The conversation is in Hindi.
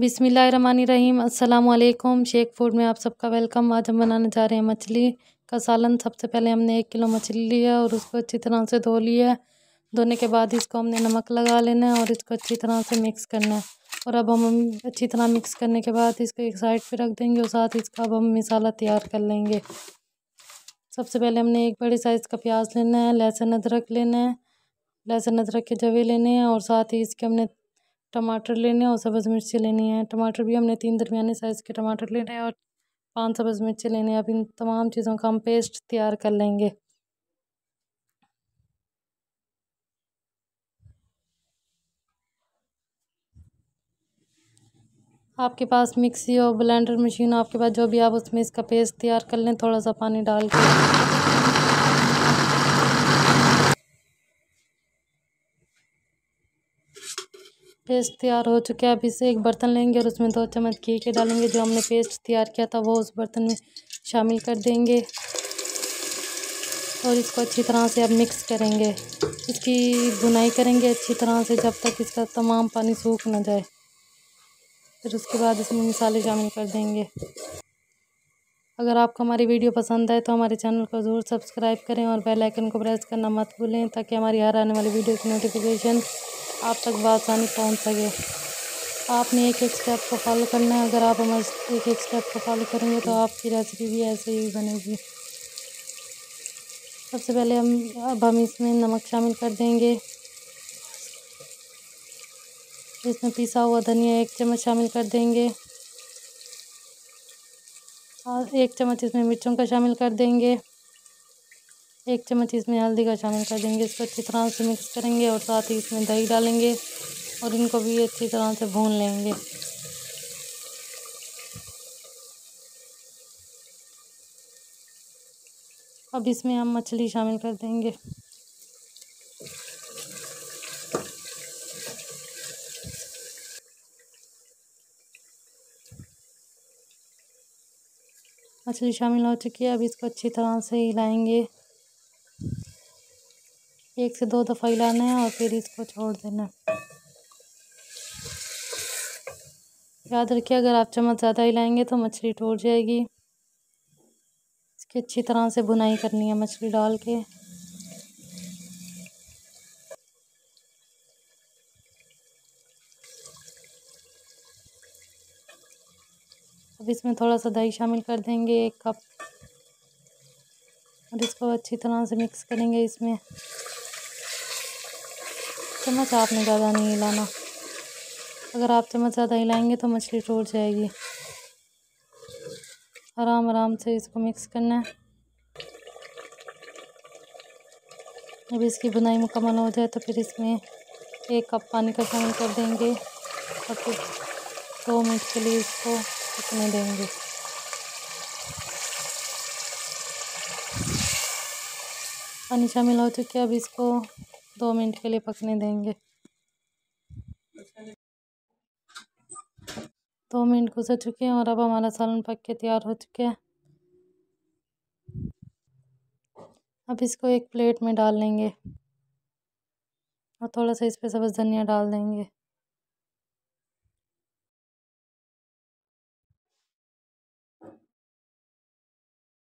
बिस्मिल्लाहिर्रहमानिर्रहीम। अस्सलामुअलैकुम। शेख फूड में आप सबका वेलकम। आज हम बनाने जा रहे हैं मछली का सालन। सबसे पहले हमने 1 किलो मछली लिया और उसको अच्छी तरह से धो लिया। धोने के बाद इसको हमने नमक लगा लेना है और इसको अच्छी तरह से मिक्स करना है। और अब हम अच्छी तरह मिक्स करने के बाद इसको एक साइड पे रख देंगे और साथ इसका अब हम मसाला तैयार कर लेंगे। सबसे पहले हमने एक बड़े साइज़ का प्याज लेना है, लहसुन अदरक लेना है, लहसुन अदरक के जवे लेने हैं और साथ ही इसके हमने टमाटर लेने हैं और सब्ज़ मिर्ची लेनी है। टमाटर भी हमने 3 दरमियाने साइज़ के टमाटर लेने हैं और 5 सब्ज़ मिर्ची लेने हैं। अब इन तमाम चीज़ों का हम पेस्ट तैयार कर लेंगे। आपके पास मिक्सी और ब्लेंडर मशीन, आपके पास जो भी, आप उसमें इसका पेस्ट तैयार कर लें थोड़ा सा पानी डाल के। पेस्ट तैयार हो चुका है। अब इसे एक बर्तन लेंगे और उसमें 2 चम्मच घी के डालेंगे। जो हमने पेस्ट तैयार किया था वो उस बर्तन में शामिल कर देंगे और इसको अच्छी तरह से अब मिक्स करेंगे। इसकी भुनाई करेंगे अच्छी तरह से जब तक इसका तमाम पानी सूख ना जाए। फिर उसके बाद इसमें मसाले शामिल कर देंगे। अगर आपको हमारी वीडियो पसंद आए तो हमारे चैनल को ज़रूर सब्सक्राइब करें और बेल आइकन को प्रेस करना मत भूलें ताकि हमारी हर आने वाली वीडियो की नोटिफिकेशन आप तक बआसानी पहुंच सके। आपने एक एक स्टेप को फॉलो करना है। अगर आप हमारे एक एक स्टेप को फॉलो करेंगे तो आपकी रेसिपी भी ऐसे ही बनेगी। सबसे पहले हम इसमें नमक शामिल कर देंगे। इसमें पिसा हुआ धनिया 1 चम्मच शामिल कर देंगे और 1 चम्मच इसमें मिर्चों का शामिल कर देंगे। 1 चम्मच इसमें हल्दी का शामिल कर देंगे। इसको अच्छी तरह से मिक्स करेंगे और साथ ही इसमें दही डालेंगे और इनको भी अच्छी तरह से भून लेंगे। अब इसमें हम मछली शामिल कर देंगे। मछली शामिल हो चुकी है। अब इसको अच्छी तरह से हिलाएंगे। 1 से 2 दफ़ा हिलाना है और फिर इसको छोड़ देना है। याद रखिए अगर आप चम्मच ज़्यादा हिलाएंगे तो मछली टूट जाएगी। इसकी अच्छी तरह से भुनाई करनी है मछली डाल के। अब इसमें थोड़ा सा दही शामिल कर देंगे 1 कप और इसको अच्छी तरह से मिक्स करेंगे। इसमें चम्मच आपने ज़्यादा नहीं हिलाना। अगर आप चम्मच ज़्यादा हिलाएंगे तो मछली टूट जाएगी। आराम आराम से इसको मिक्स करना है। जब इसकी बुनाई मुकम्मल हो जाए तो फिर इसमें 1 कप पानी का शामिल कर देंगे और फिर 2 मिनट के लिए इसको पकने देंगे। पानी शामिल हो चुके हैं। अब इसको 2 मिनट के लिए पकने देंगे। 2 मिनट गुजर चुके हैं और अब हमारा सालन पक के तैयार हो चुका है। अब इसको एक प्लेट में डाल लेंगे और थोड़ा सा इस पर सब्ज़ धनिया डाल देंगे।